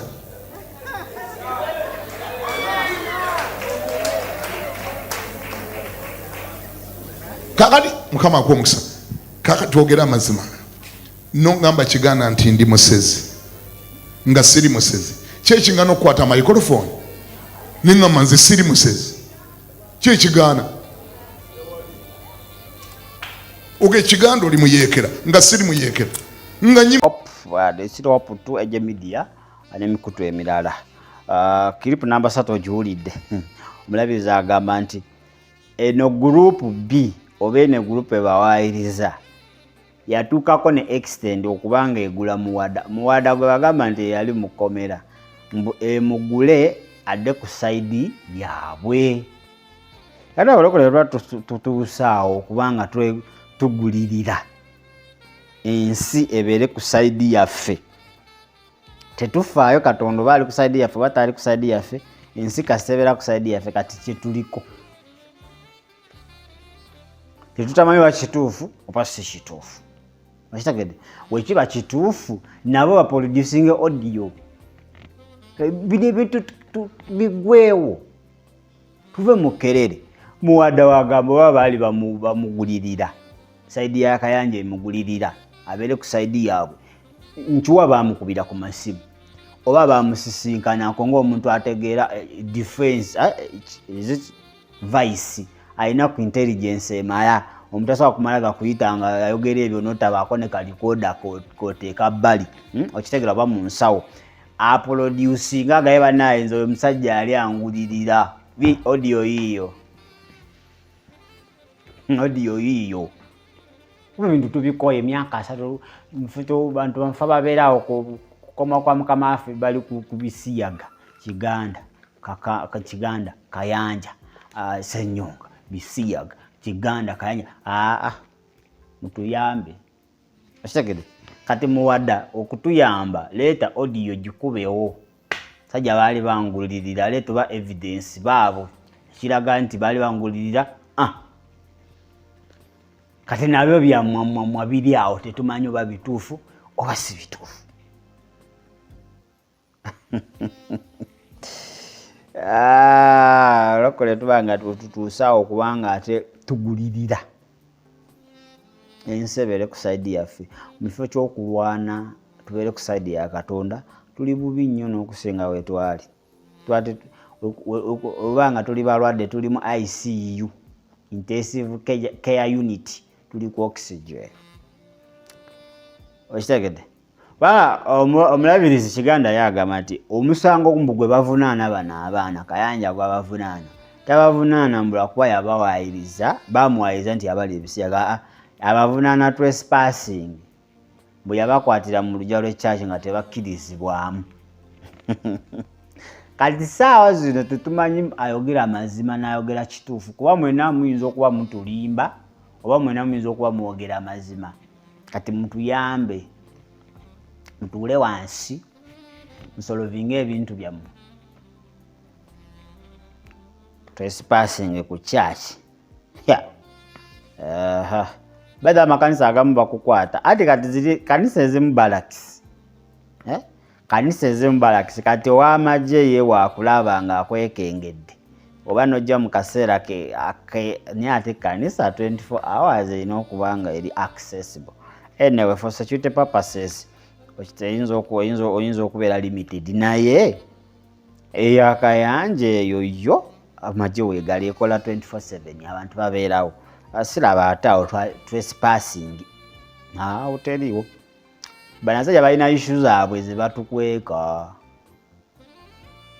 Kakati Mukama akuwa omukisa. Kakati twogera amazima. Nongamba Kiganda nti ndi musezi nga siri musezi. Kyekingana okukwata microphone ningamba nze siri musezi kyekigana oge Kiganda oli muyeekera nga siri muyeekera nga esira waputu eje media n'emikutu emirala. Kiripu namba 3 ogiwulidde. Omulabirizi agamba nti eno group B oba eno group ebawaayiriza yatuukako ne extend okubanga egula muwada gwe bagamba nti yali mukomera emugule adde ku side yaabwe. Kati abalokole tutuusaawo okubanga tugulirira ensi ebeere ku side yaffe. Tetufaayo Katonda baali ku side yaffe bataali ku side yaffe ensi kasitebera ku side yaffe kati kyetuliko. Tetutamanyi wa kituufu oba si kituufu. Makitegedde wekiba kituufu nabo baproducing audio bino ebintu bigwewo tuve mu kerere. Muwada wagamba baba baali bamugulirira saidi ya Kayanja emugulirira abeere ku saidi yaabwe nkiwa bamukubira ku masimu oba bamusisinkana ng'omuntu ategeera defense vice alina ku intelligence emala omuntu asobola kumala kuyita nga ayogera ebyo notabaako ne kalikoda koteeka bbali okitegeera ba mu nsawo aproducinga agaye banaye nze omusajja yali angulirira audio yiyo ebintu tubikoye emyaka 3 mfuto bantu banfa babeerawo kukoma kwa Mukama waffe bali ku Bisiyaga Kiganda Kiganda Kayanja Senyonga Bisiyaga Kiganda Kayanja mutuyambe akitegedde kati muwada okutuyamba leeta audio gikubewo sajja baali bangulirira leeta ba evidence baabo kiraga nti baali bangulirira kati nabyo byammwe biri awo tetumanyi oba bituufu oba si bituufu. Lokole tubanga tutuusaawo kubanga ate tugulirira ensi ebeere ku saidi yaffe mu kifo ky'okulwana tubeere ku saidi ya Katonda. Tuli bubi nnyo n'okusinga we twali obanga tuli balwadde tuli mu ICU, intensive care unit, tuli ku oxygen. Okitegedde? Omulabirizi Kiganda yagamba nti omusango mbu gwe bavunaana bano abaana Kayanja gwabavunaana tabavunaana mbula kuba yabawaayiriza, bamuwaayiriza nti abali Ebisiyaga, abavunaana trespassing bwe yabakwatira mu lujja lw'ekyaki nga tebakkirizibwamu. Kati saawa zino tetumanyi ayogera mazima n'ayogera kituufu, kuba mwena muyinza okuba mutulimba oba mwena muyinza okuba mwogera mazima. Kati mutuyambe, mutuule wansi musolovinga ebintu byammwe. Trespassing ku kyaki bada amakanisa agamu bakukwata ati kati ziri kanisa ezimu balakisi, kanisa ezimu balakisi. Kati ow'amagye ye waakulaba nga akwekengedde oba nojja mu kaseera ke naye ate kanisa 24 hours erina okuba nga eri accessible. Anyway, for security purposes oyinza okubeera limited, naye eyakayanja eyo yo amagye weegali ekola 24/7 abantu babeerawo. Siraba ate awo trespassing awo teriwo. Banasajja balina issue zaabwe ze batukweka,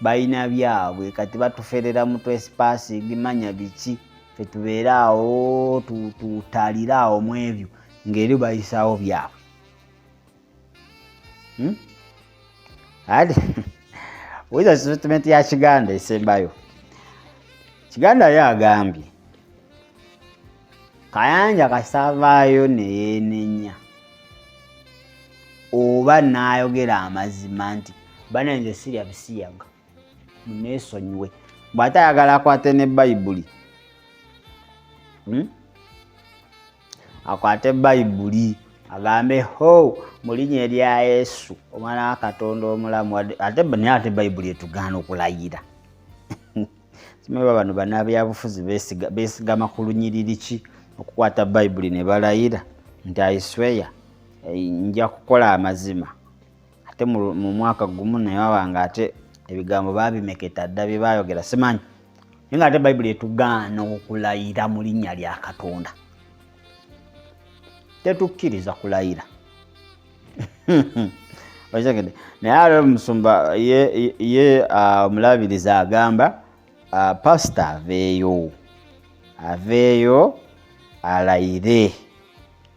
balina byabwe, kati batuferera mu trespassing manya biki fe tubeera awo tutaalira awo mu ebyo ng'eri bayisaawo byabwe. Ati wiza statement ya Kiganda esembayo. Kiganda yagambye Kayanja kasavaayo neyeenenya oba n'ayogera amazima nti bana nze sirya Bisiyaga muneesonyiwe, bw'ate ayagala akwate ne Bayibuli, akwate Bayibuli agambe ho mu linnya erya Yesu omwana wa Katonda omulamu, ate Bayibuli etugaana okulayira. Simanyi bano bannabyabufuzi beesigama ku lunyiriri ki okukwata Bayibuli ne balayira nti I swear nja kukola amazima. Ate mu mwaka gumu naye wabanga ate ebigambo babimeketa dda bye baayogera simanyi, naye nga ate Bayibuli etugaana okulayira mu linnya lya Katonda, tetukkiriza kulayira. Naye ate omusumba ye omulabiriza agamba pastor aveeyo alayire,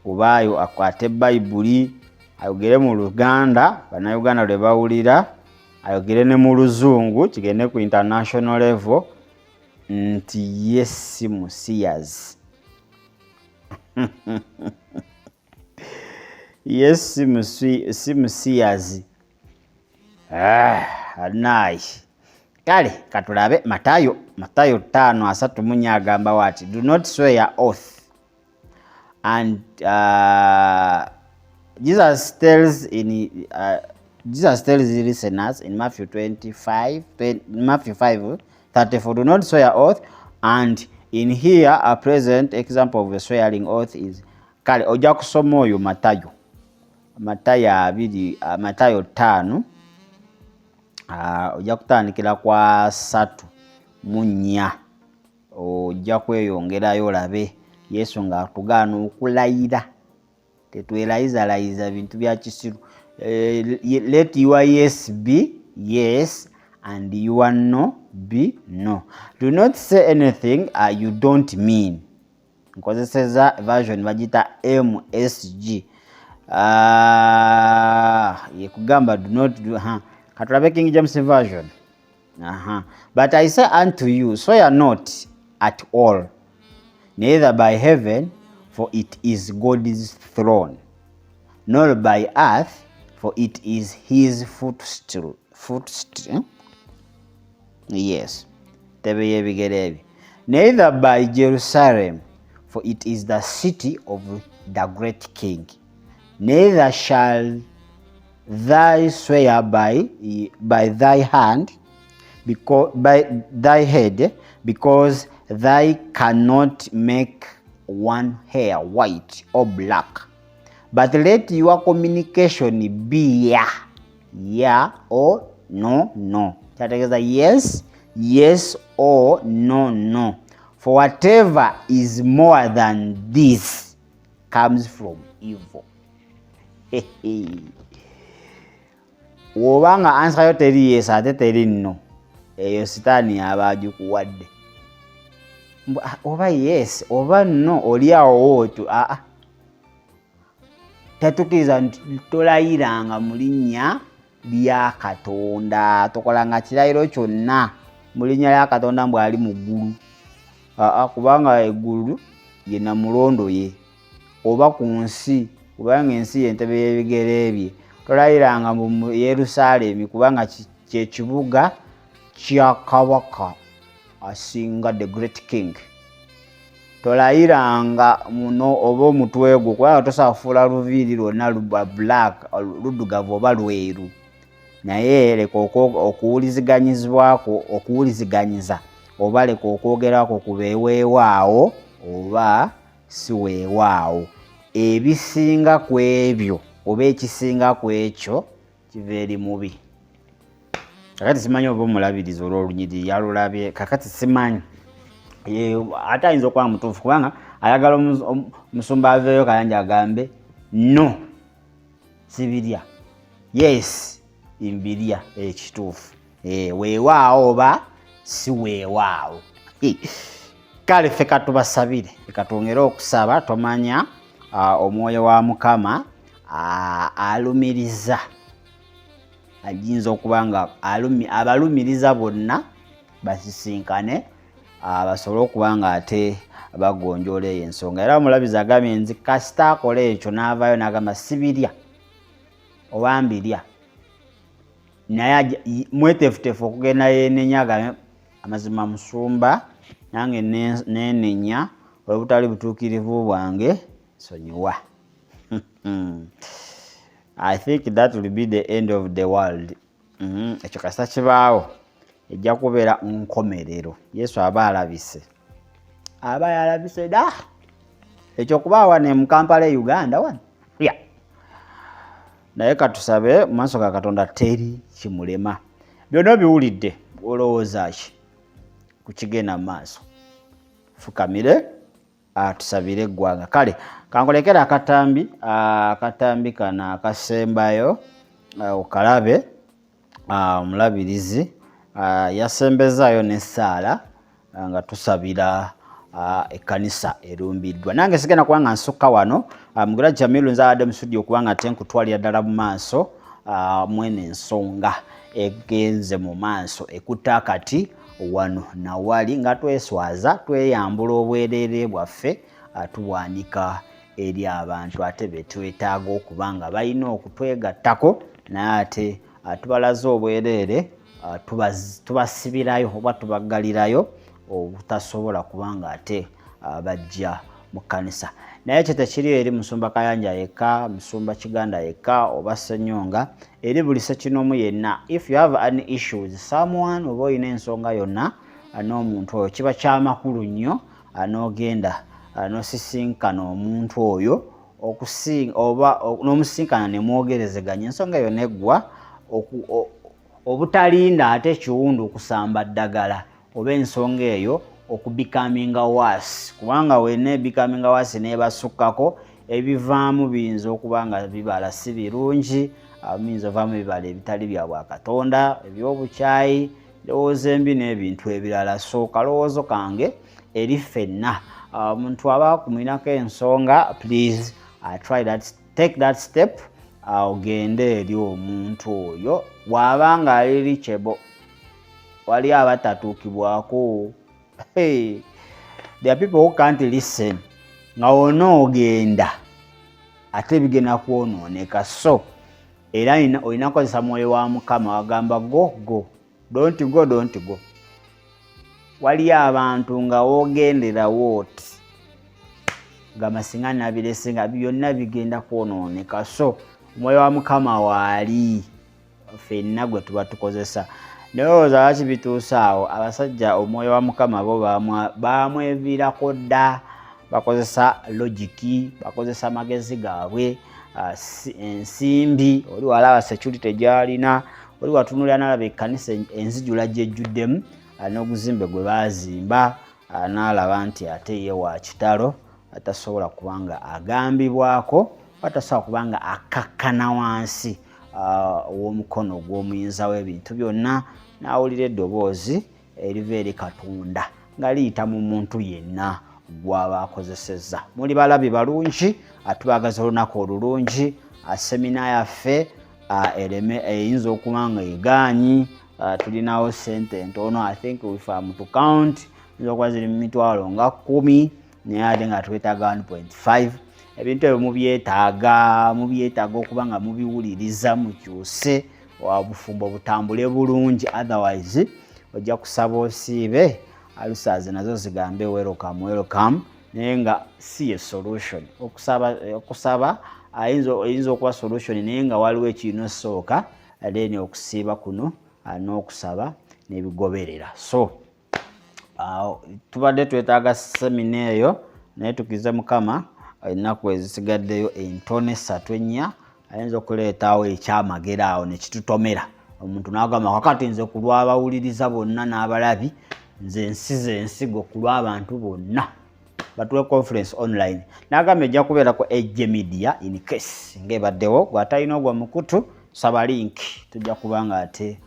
kubaayo akwate Bayibuli ayogere mu Luganda bannayuganda lwe bawulira, ayogere ne mu Luzungu kigende ku international level nti ye si musiyazi. Ye si musiyazi. Anayi. Kale katulabe Matayo 5:34 agamba wati, do not swear oath. And Jesus tells the listeners in Matthew 5:34, do not swear oath. And in here a present example of a swearing oath is kale ojja kusoma oyo Matayo 5 ojja kutandikira kwa 3:4 ojja kweyongerayo olabe Yesu ng'atugaana okulayira, tetwelayiza bintu bya kisiru. Let your yes be yes and your no be no. Do not say anything you don't mean. Nkozeseza version bagita MSG. Yekugamba do not do katulabe King James version. But I say unto you, swear not at all, neither by heaven, for it is God's throne, nor by earth, for it is his footstool. Yes. Neither by Jerusalem, for it is the city of the great king. Neither shall thou swear by thy hand, by thy head, because thou cannot make one hair white or black. But let your communication be yeah or no. That is a yes yes or no, no. For whatever is more than this comes from evil. Wobanga answer yo teri yes ate teri no. Eyo sitani abagikuwadde. Oba yes oba no oli awo otu tetukiriza tolayiranga mu linnya lya Katonda, tokolanga kirayiro kyonna mu linnya lya Katonda bw'ali mu ggulu. Kubanga eggulu ye namulondo ye, oba ku nsi kubanga ensi y'entebe y'ebigere bye. Tolayiranga mu Yerusaalemi kubanga kye kibuga kya kabaka asinga, the great king. Tolayiranga muno oba omutwe gwo kubanga tosafuula luviiri lwonna luba black luddugavu oba lweru. Naye leka okuwuliziganyizibwako oba leka okwogerako ku beeweewaawo oba si weewaawo. Ebisinga ku ebyo oba ekisinga ku ekyo kiva eri mubi. Kakati simanyi oba omulabirizi olw'olunyiriri yalulabye, kakati simanyi. Ate ayinza okuba mutuufu kubanga ayagala omusumba aveeyo Kayanja agambe no sibirya, yes imbirya, ekituufu. Weewaawo oba si weewaawo. Kale ffe katubasabire, katwongere okusaba, tomanya omwoyo wa Mukama alumiriza, ajinza okuba nga abalumiriza bonna basisinkane basobole okuba nga ate bagonjoola eyo ensonga. Era omulabizi agambye nzi kasita akola ekyo n'avaayo n'agamba sibirya oba mbirya, naye mweteefuteefu okugenda yenenya agambe amazima musumba nange nenenya olw'obutali butuukirivu bwange sonyiwa. I think that will be the end of the world. Ekyo kasita kibaawo ejja kubeera nkomerero. Yesu aba alabise da ekyo kubaawo wano mu Kampala e Uganda wano. Naye katusabe mu maaso ga Katonda teri kimulema. Byonna biwulidde olowooza ki ku kigenda mu maaso? Fukamire tusabire eggwanga. Kale kankolekera akatambi kana akasembayo okalabe. Omulabirizi yasembezaayo n'essaala nga tusabira ekkanisa erumbiddwa. Nange sigenda kuba nga nsukka wano, mugula Jamilu nzaadde mu studio okuba nga ate nkutwalira ddala mu maaso mwene ensonga egenze mu maaso ekutta akati wano nawali nga tweswaza tweyambula obwereere bwaffe tuwanika eri abantu ate betwetaaga okuba nga balina okutwegattako, naye ate tubalaze obwereere tubasibirayo oba tubaggalirayo obutasobola kubanga ate bajja mu kkanisa. Naye kyo tekiri eri musumba Kayanja yekka, musumba Kiganda yekka oba Ssenyonga, eri buli ssekinomu yenna. If you have any issues someone oba olina ensonga yonna n'omuntu oyo, kiba kyamakulu nnyo n'ogenda n'osisinkana omuntu oyo oba n'omusinkana ne mwogerezeganya ensonga eyo neggwa, obutalinda ate kiwundu okusamba ddagala oba ensonga eyo okubikaminga worse, kubanga wene bikaminga worse nebasukkako ebivaamu biyinza okuba nga bibala si birungi, biyinza ovaamu ebibala ebitali bya Bwakatonda, ebyobukyayi, ndowooza embi n'ebintu ebirala. So kalowoozo kange eri ffenna omuntu aba akuminako ensonga, please take that step, ogende eri omuntu oyo bw'aba nga ali reachable. Wali abatatuukibwako. There are people who can't listen. Nga onoogenda ate bigenda kwonooneka. So era olina kozesa mwoyo wa Mukama wagamba go, don't go. Wali abantu nga woogendera wooti gamba singa nabirese nga byonna bigenda kwonooneka. So omwoyo wa Mukama waali ffenna gwe tuba tukozesa. Ndowooza lwaki bituusa awo abasajja omwoyo wa Mukama bo bamweviirako dda, bakozesa logiki, bakozesa magezi gaabwe, ensimbi. Oli walaba security gyalina, oli watunulira n'alaba ekkanisa enzijula gyejjuddemu, n'oguzimbe gwe baazimba n'alaba nti ate ye wa kitalo atasobola kubanga agambibwako atasobola kubanga akakkana wansi w'omukono gw'omuyinza w'ebintu byonna n'awulira eddoboozi eriva eri Katonda nga liyita mu muntu yenna gw'aba akozesezza. Muli balabi balungi, tubagaza olunaku olulungi. Semina yaffe eyinza okuba nga egaanyi, tulinawo sente ntono. I think if I'm to count zokuba ziri mu mitwalo nga 10 naye ate nga twetaaga 1.5. Ebintu ebyo mubyetaaga okuba nga mubiwuliriza mukyuse wabufumbo butambule bulungi, otherwise ojja kusaba osiibe alusaazi nazo zigambe welcome naye nga si ye solution. Okusaba ayinza okuba solution naye nga waliwo ekiino sooka then okusiiba kuno n'okusaba n'ebigoberera. So tubadde twetaaga semina eyo naye tukize Mukama ennaku ezisigaddeyo entono 3-4 ayinza okuleetawo ekyamagero awo nekitutomera omuntu n'agamba kakati nze ku lw'abawuliriza bonna n'abalabi nze nsize ensigo ku lw'abantu bonna batuwe conference online n'agamba ejja kubeerako ejje media in case ng'ebaddewo gwatalina ogwa mukutu saba link tujja kubanga ate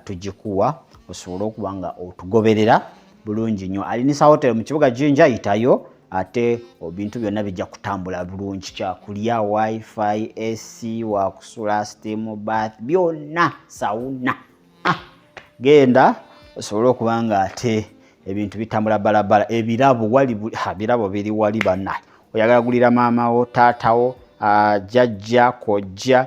tugikuwa osobola okuba nga otugoberera bulungi nnyo. Alinisa hotel mu kibuga Jinja yitayo ate ebintu byonna bijja kutambula bulungi, kyakulya, wifi, AC, wakusula, steam bath byonna, sauna. Genda osobola okuba nga ate ebintu bitambula balabala. Ebirabo birabo biri wali banna oyagala gulira maama wo, taata wo, jjajja, kojja,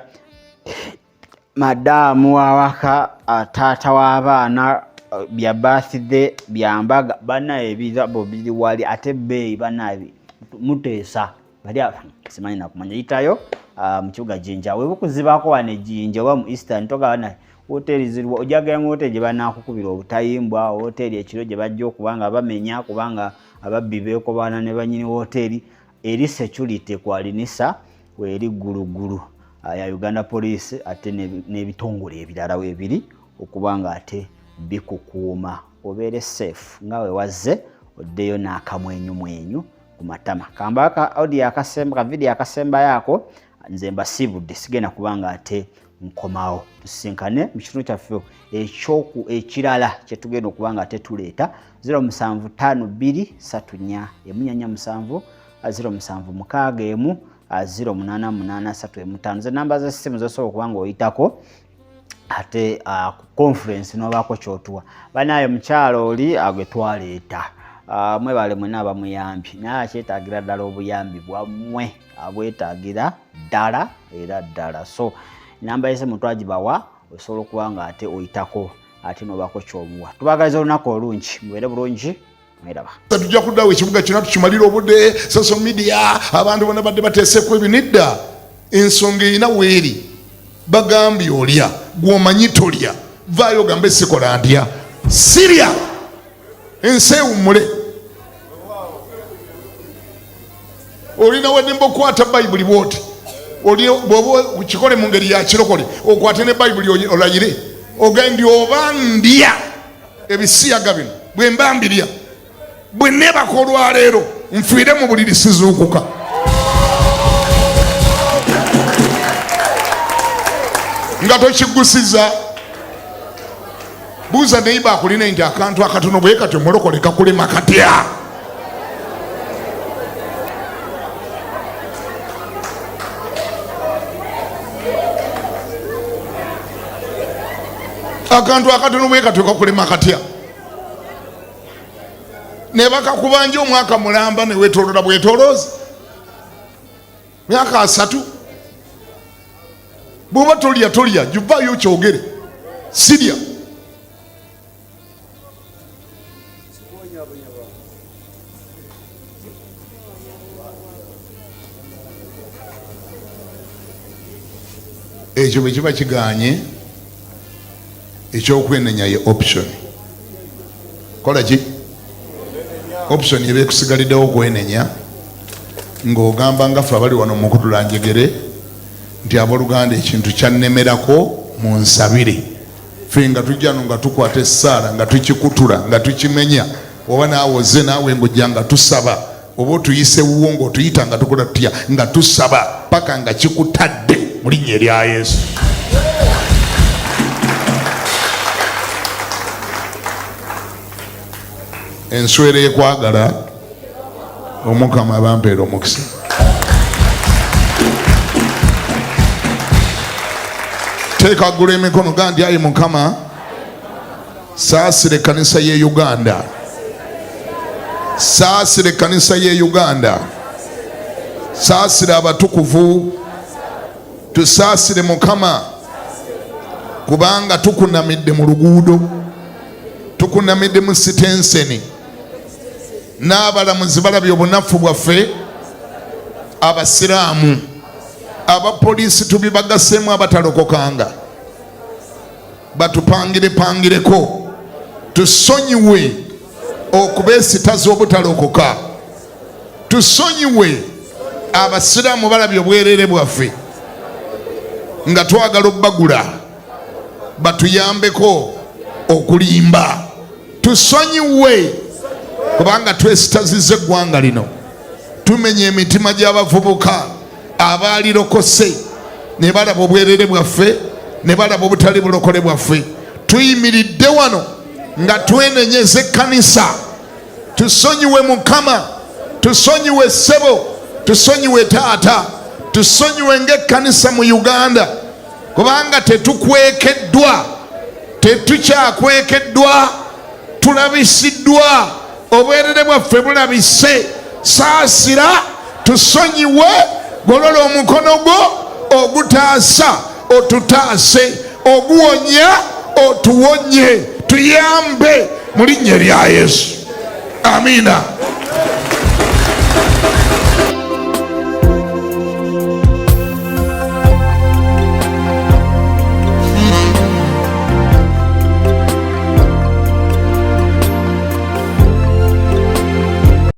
madamu awaka, taata w'abaana, bya birthday, bya mbaga bana ebirabo biri wali ate beeyi banabi muteesa bali simanyi nakumanya yitayo mu kibuga Jinja webukuzibaako wane Jinja oba mu Eastern toga bana hoteli ziriwo ojagala mu hoteli gye banakukubira obutayimbwa, hoteli ekiro gye bajja okubanga bamenya kubanga ababbi beekobana ne banyini hoteli eri security kwalinisa weri gulugulu ya Uganda Police ate n'ebitongole ebirala webiri okubanga ate bikukuuma obeere safe nga we wazze oddeyo n'akamwenyumwenyu ku matama. Kambaka audio akasemba video akasemba yako nze mbasibudde sigenda kubanga ate nkomawo tusinkane mu kitundu kyaffe ekyoku ekirala kye tugenda okubanga ate tuleeta 075234 077 08835 nze namba z'essimu zosobola okubanga oyitako ate conference nobako kyotuwa banaye mukyalo oli agwe twaleeta mwebale mwena abamuyambi naye akyetaagira ddala obuyambi bwammwe abwetaagira ddala era ddala. So namba y'essimu twagibawa osobola okuba nga ate oyitako ate nobako kyomuwa. Tubagaliza olunaku olungi mubeere bulungi mweraba. Tujja kuddawo ekibuga kyonna tukimalira obudde social media abantu bonna badde bateeseeko ebinidda ensonga erina weeri bagambye olya gwomanyi tolya vaayo gambe sikola ndya sirya ensi ewummule. Olina wadde okwata bayibuli bwoti bw'oba kikole mu ngeri ya kirokole okwate ne bayibuli olayire ogende oba ndya ebisiyaga bino bwe mba mbirya bwe nebaka olwaleero nfiire mu buliri sizuukuka. Nga tokigusiza buuza neiba akulina nti akantu akatono bwe katyo mulokole kakulema katya. Akantu akatono bwe katyo kakulema katya. Ne bakakubanja omwaka mulamba ne wetolola bwetoloozi myaka 3 bw'oba tolya juvaayo kyogere sirya. Ekyo bwe kiba kiganye ekyokwenenya ye option. Kola ki option eba ekusigaliddewo okwenenya ng'ogamba nga ffe abali wano mukutulanjegere nti abooluganda ekintu kyannemerako mu nsabire ffe nga tujja no nga tukwata essaala nga tukikutula nga tukimenya oba naawe oze naawe ng'ojja nga tusaba oba otuyise wuwo ng'otuyita nga tukola tutya nga tusaba paka nga kikutadde mu linnya erya Yesu. Enswera ekwagala Omukama bampeera omukisa. Teeka gula emikono gandi ayi Mukama saasira ekkanisa y'e Uganda, saasira ekkanisa y'e Uganda, saasira abatukuvu, tusaasire Mukama kubanga tukunamidde mu luguudo, tukunamidde mu sitenseni, n'abalamuzi balabye obunafu bwaffe, abasiraamu, abapoliisi tubibagaseemu abatalokokanga, batupangirepangireko tusonyiwe okubeesitaza obutalokoka, tusonyiwe abasiraamu balabye obwerere bwaffe nga twagala obbagula, batuyambeko okulimba, tusonyiwe kubanga twesitaziza eggwanga lino, tumenya emitima gy'abavubuka abaalirokose ne balaba obwerere bwaffe ne balaba obutali bulokole bwaffe. Tuyimiridde wano nga twenenyeza ekkanisa, tusonyiwe Mukama, tusonyiwe ssebo, tusonyiwe taata, tusonyiwe ng'ekkanisa mu Uganda kubanga tetukwekeddwa, tetukyakwekeddwa, tulabisiddwa, obwerere bwaffe bulabise. Saasira, tusonyiwe, golola omukono gwo ogutaasa otutaase, oguwonya otuwonye, tuyambe mu linnya erya Yesu. Amiina.